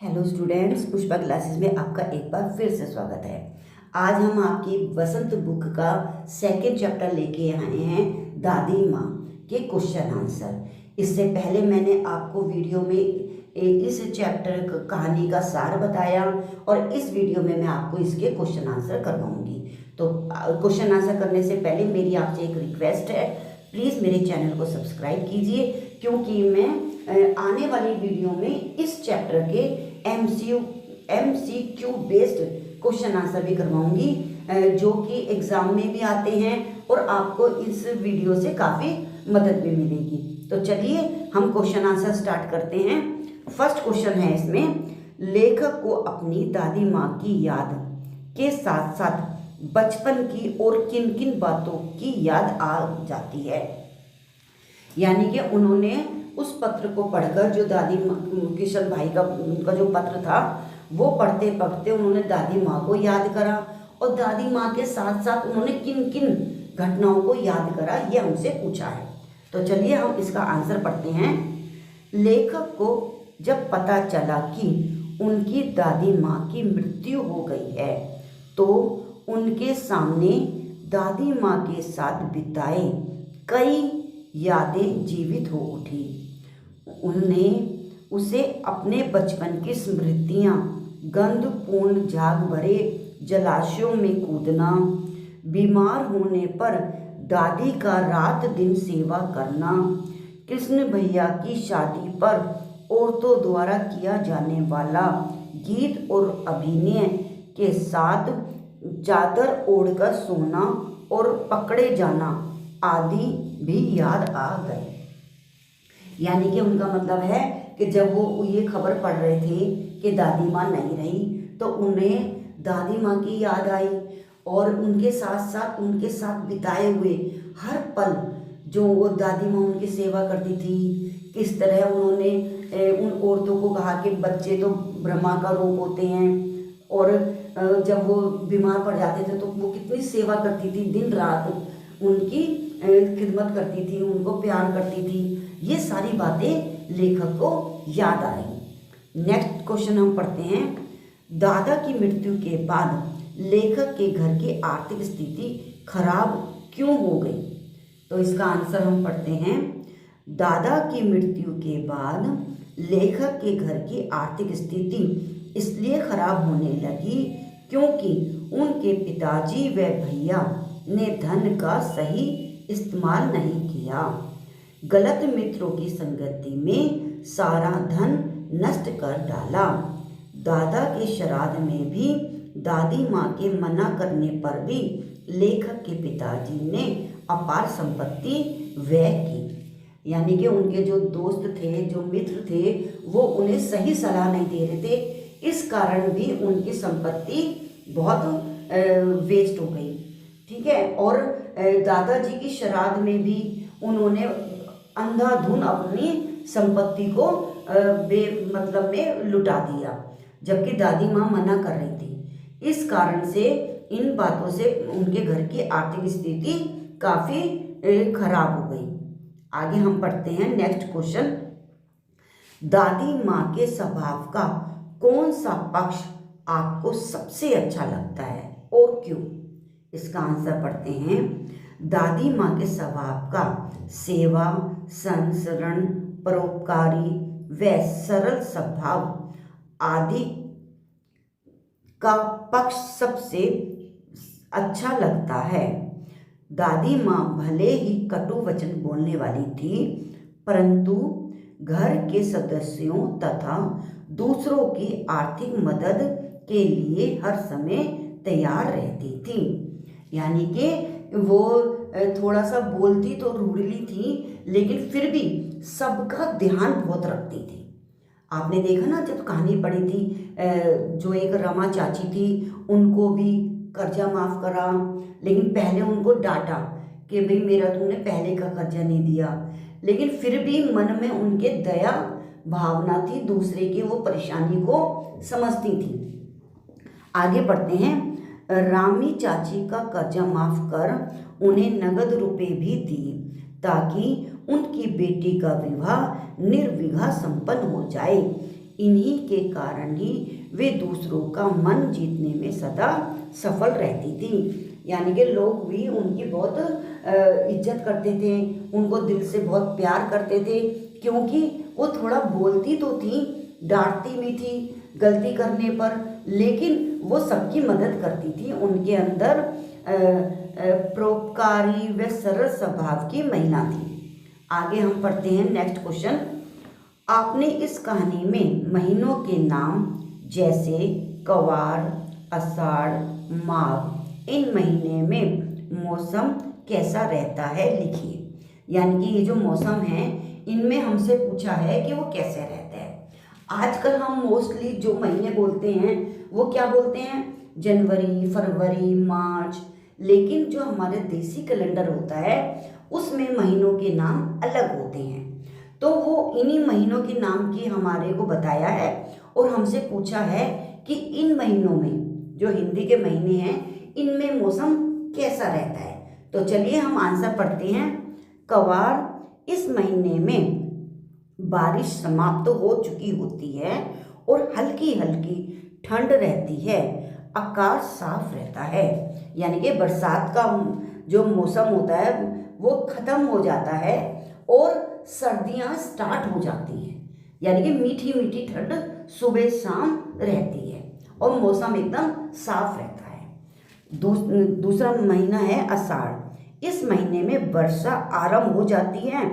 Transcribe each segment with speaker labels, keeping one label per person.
Speaker 1: Hello students, Pushpa classes में आपका एक बार फिर से स्वागत है। आज हम आपकी वसंत बुक का सेकेंड चैप्टर लेके आए हैं, दादी माँ के क्वेश्चन आंसर। इससे पहले मैंने आपको वीडियो में इस चैप्टर कहानी का सार बताया और इस वीडियो में मैं आपको इसके क्वेश्चन आंसर करवाऊंगी। तो क्वेश्चन आंसर करने से पहले मेरी आपसे एक रिक्वेस्ट है, प्लीज़ मेरे चैनल को सब्सक्राइब कीजिए, क्योंकि मैं आने वाली वीडियो में इस चैप्टर के MCQ बेस्ड क्वेश्चन आंसर भी करवाऊंगी, जो कि एग्ज़ाम में भी आते हैं और आपको इस वीडियो से काफ़ी मदद भी मिलेगी। तो चलिए हम क्वेश्चन आंसर स्टार्ट करते हैं। फर्स्ट क्वेश्चन है इसमें, लेखक को अपनी दादी माँ की याद के साथ साथ बचपन की और किन किन बातों की याद आ जाती है। यानी कि उन्होंने उस पत्र को पढ़कर, जो दादी किशन भाई का उनका जो पत्र था, वो पढ़ते पढ़ते उन्होंने दादी माँ को याद करा और दादी माँ के साथ साथ उन्होंने किन किन घटनाओं को याद करा, ये हमसे पूछा है। तो चलिए हम इसका आंसर पढ़ते हैं। लेखक को जब पता चला कि उनकी दादी माँ की मृत्यु हो गई है, तो उनके सामने दादी माँ के साथ बिताए कई यादें जीवित हो उठी। उसे अपने बचपन की स्मृतियाँ, गंधपूर्ण झाग भरे जलाशयों में कूदना, बीमार होने पर दादी का रात दिन सेवा करना, कृष्ण भैया की शादी पर औरतों द्वारा किया जाने वाला गीत और अभिनय के साथ चादर ओढ़कर सोना और पकड़े जाना आदि भी याद आ गए। यानी कि उनका मतलब है कि जब वो ये खबर पढ़ रहे थे कि दादी माँ नहीं रही, तो उन्हें दादी माँ की याद आई और उनके साथ बिताए हुए हर पल, जो वो दादी माँ उनकी सेवा करती थी, किस तरह उन्होंने उन औरतों को कहा कि बच्चे तो ब्रह्मा का रूप होते हैं, और जब वो बीमार पड़ जाते थे तो वो कितनी सेवा करती थी, दिन रात उनकी खिदमत करती थी, उनको प्यार करती थी। ये सारी बातें लेखक को याद आई। नेक्स्ट क्वेश्चन हम पढ़ते हैं। दादा की मृत्यु के बाद लेखक के घर की आर्थिक स्थिति खराब क्यों हो गई? तो इसका आंसर हम पढ़ते हैं। दादा की मृत्यु के बाद लेखक के घर की आर्थिक स्थिति इसलिए खराब होने लगी क्योंकि उनके पिताजी व भैया ने धन का सही इस्तेमाल नहीं किया। गलत मित्रों की संगति में सारा धन नष्ट कर डाला। दादा के श्राद्ध में भी दादी माँ के मना करने पर भी लेखक के पिताजी ने अपार संपत्ति व्यय की। यानी कि उनके जो दोस्त थे, जो मित्र थे, वो उन्हें सही सलाह नहीं दे रहे थे, इस कारण भी उनकी संपत्ति बहुत वेस्ट हो गई। ठीक है। और दादाजी की श्राद्ध में भी उन्होंने अंधाधुन अपनी संपत्ति को मतलब में लुटा दिया, जबकि दादी माँ मना कर रही थी। इस कारण से, इन बातों से उनके घर की आर्थिक स्थिति काफ़ी खराब हो गई। आगे हम पढ़ते हैं नेक्स्ट क्वेश्चन। दादी माँ के स्वभाव का कौन सा पक्ष आपको सबसे अच्छा लगता है और क्यों? इसका आंसर पढ़ते हैं। दादी माँ के स्वभाव का सेवा, संस्मरण, परोपकारी व सरल स्वभाव आदि का पक्ष सबसे अच्छा लगता है। दादी माँ भले ही कटु वचन बोलने वाली थी, परंतु घर के सदस्यों तथा दूसरों की आर्थिक मदद के लिए हर समय तैयार रहती थी। यानी कि वो थोड़ा सा बोलती तो रूडली थी, लेकिन फिर भी सबका ध्यान बहुत रखती थी। आपने देखा ना, जब कहानी पढ़ी थी, जो एक रमा चाची थी, उनको भी कर्जा माफ़ करा, लेकिन पहले उनको डांटा कि भाई मेरा तुमने पहले का कर्जा नहीं दिया, लेकिन फिर भी मन में उनके दया भावना थी, दूसरे की वो परेशानी को समझती थी। आगे बढ़ते हैं। रामी चाची का कर्जा माफ कर उन्हें नगद रुपए भी दिए ताकि उनकी बेटी का विवाह निर्विघ्न संपन्न हो जाए। इन्हीं के कारण ही वे दूसरों का मन जीतने में सदा सफल रहती थी। यानी कि लोग भी उनकी बहुत इज्जत करते थे, उनको दिल से बहुत प्यार करते थे, क्योंकि वो थोड़ा बोलती तो थी, डांटती भी थी गलती करने पर, लेकिन वो सबकी मदद करती थी। उनके अंदर परोपकारी व सरल स्वभाव की महिला थी। आगे हम पढ़ते हैं नेक्स्ट क्वेश्चन। आपने इस कहानी में महीनों के नाम जैसे कवार, आषाढ़, माघ, इन महीने में मौसम कैसा रहता है लिखिए। यानी कि ये जो मौसम है इनमें हमसे पूछा है कि वो कैसे रहता है। आजकल हम मोस्टली जो महीने बोलते हैं वो क्या बोलते हैं, जनवरी, फरवरी, मार्च, लेकिन जो हमारे देसी कैलेंडर होता है उसमें महीनों के नाम अलग होते हैं। तो वो इन्हीं महीनों के नाम की हमारे को बताया है और हमसे पूछा है कि इन महीनों में जो हिंदी के महीने हैं इनमें मौसम कैसा रहता है। तो चलिए हम आंसर पढ़ते हैं। कवार, इस महीने में बारिश समाप्त हो चुकी होती है और हल्की हल्की ठंड रहती है, आकाश साफ रहता है। यानी कि बरसात का जो मौसम होता है वो खत्म हो जाता है और सर्दियां स्टार्ट हो जाती हैं। यानी कि मीठी मीठी ठंड सुबह शाम रहती है और मौसम एकदम साफ रहता है। दूसरा महीना है आषाढ़। इस महीने में वर्षा आरंभ हो जाती है,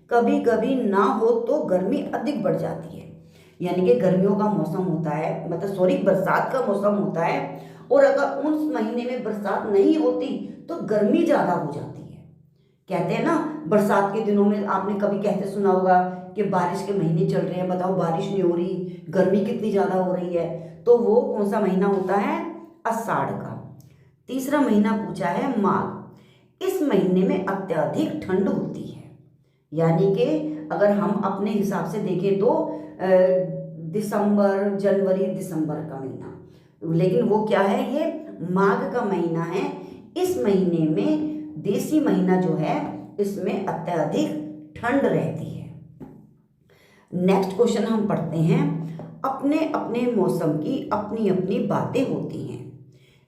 Speaker 1: कभी कभी ना हो तो गर्मी अधिक बढ़ जाती है। यानी कि गर्मियों का मौसम होता है, मतलब बरसात का मौसम होता है, और अगर उस महीने में बरसात नहीं होती तो गर्मी ज़्यादा हो जाती है। कहते हैं ना बरसात के दिनों में, आपने कभी कहते सुना होगा कि बारिश के महीने चल रहे हैं, बताओ बारिश नहीं हो रही, गर्मी कितनी ज़्यादा हो रही है। तो वो कौन सा महीना होता है, आषाढ़ का। तीसरा महीना पूछा है माघ। इस महीने में अत्यधिक ठंड होती है। यानी कि अगर हम अपने हिसाब से देखें तो दिसंबर, जनवरी दिसंबर का महीना, लेकिन वो क्या है, ये माघ का महीना है। इस महीने में देसी महीना जो है इसमें अत्यधिक ठंड रहती है। नेक्स्ट क्वेश्चन हम पढ़ते हैं। अपने अपने मौसम की अपनी अपनी बातें होती हैं।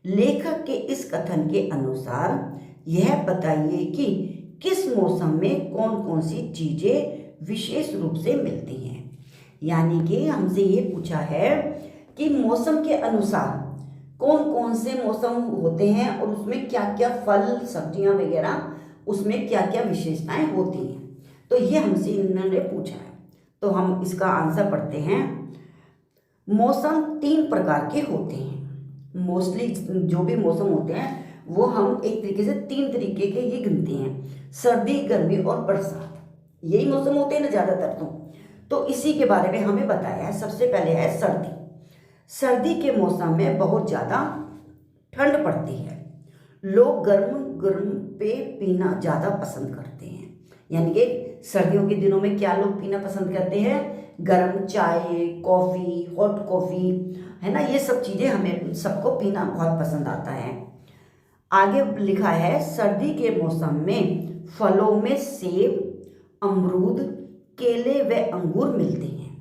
Speaker 1: लेखक के इस कथन के अनुसार यह बताइए कि किस मौसम में कौन कौन सी चीजें विशेष रूप से मिलती हैं। यानी कि हमसे ये पूछा है कि मौसम के अनुसार कौन कौन से मौसम होते हैं और उसमें क्या क्या फल, सब्जियां वगैरह, उसमें क्या क्या विशेषताएं होती हैं। तो ये हमसे इन्होंने पूछा है, तो हम इसका आंसर पढ़ते हैं। मौसम 3 प्रकार के होते हैं। मोस्टली जो भी मौसम होते हैं वो हम एक तरीके से 3 तरीके के ही गिनते हैं, सर्दी, गर्मी और बरसात। यही मौसम होते हैं ना ज़्यादातर। तो इसी के बारे में हमें बताया है। सबसे पहले है सर्दी। सर्दी के मौसम में बहुत ज़्यादा ठंड पड़ती है, लोग गर्म गर्म पे पीना ज़्यादा पसंद करते हैं। यानी कि सर्दियों के दिनों में क्या लोग पीना पसंद करते हैं, गर्म चाय, कॉफ़ी, हॉट कॉफ़ी, है ना, ये सब चीज़ें हमें सबको पीना बहुत पसंद आता है। आगे लिखा है सर्दी के मौसम में फलों में सेब, अमरूद, केले व अंगूर मिलते हैं।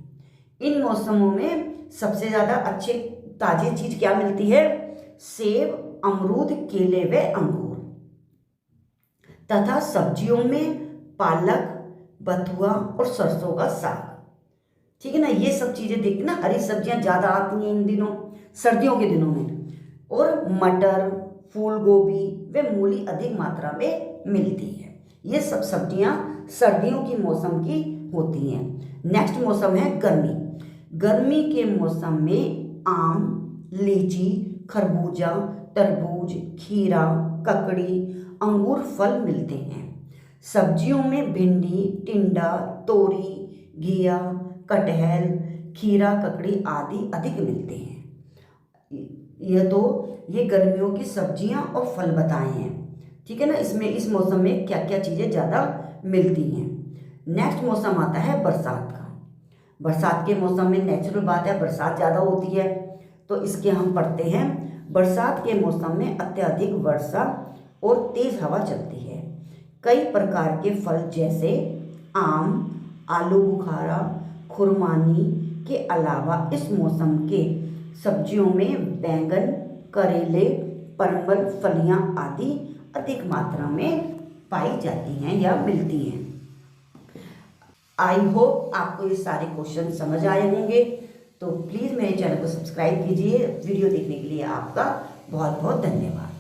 Speaker 1: इन मौसमों में सबसे ज़्यादा अच्छे ताज़ी चीज़ क्या मिलती है, सेब, अमरूद, केले व अंगूर। तथा सब्जियों में पालक, बथुआ और सरसों का साग। ठीक है ना, ये सब चीज़ें देखते ना, हरी सब्जियां ज़्यादा आती हैं इन दिनों, सर्दियों के दिनों में। और मटर, फूल गोभी व मूली अधिक मात्रा में मिलती है। ये सब सब्जियां सर्दियों की मौसम की होती हैं। नेक्स्ट मौसम है गर्मी। गर्मी के मौसम में आम, लीची, खरबूजा, तरबूज, खीरा, ककड़ी, अंगूर फल मिलते हैं। सब्जियों में भिंडी, टिंडा, तोरी, घिया, कटहल, खीरा, ककड़ी आदि अधिक मिलते हैं। ये गर्मियों की सब्जियां और फल बताए हैं। ठीक है ना, इसमें इस मौसम में क्या क्या चीज़ें ज़्यादा मिलती हैं। नेक्स्ट मौसम आता है बरसात का। बरसात के मौसम में नेचुरल बात है बरसात ज़्यादा होती है, तो इसके हम पढ़ते हैं। बरसात के मौसम में अत्यधिक वर्षा और तेज हवा चलती है। कई प्रकार के फल जैसे आम, आलू बुखारा, खुरमानी, के अलावा इस मौसम के सब्जियों में बैंगन, करेले, परवल, फलियां आदि अधिक मात्रा में पाई जाती हैं या मिलती हैं। आई होप आपको ये सारे क्वेश्चन समझ आए होंगे। तो प्लीज़ मेरे चैनल को सब्सक्राइब कीजिए। वीडियो देखने के लिए आपका बहुत बहुत धन्यवाद।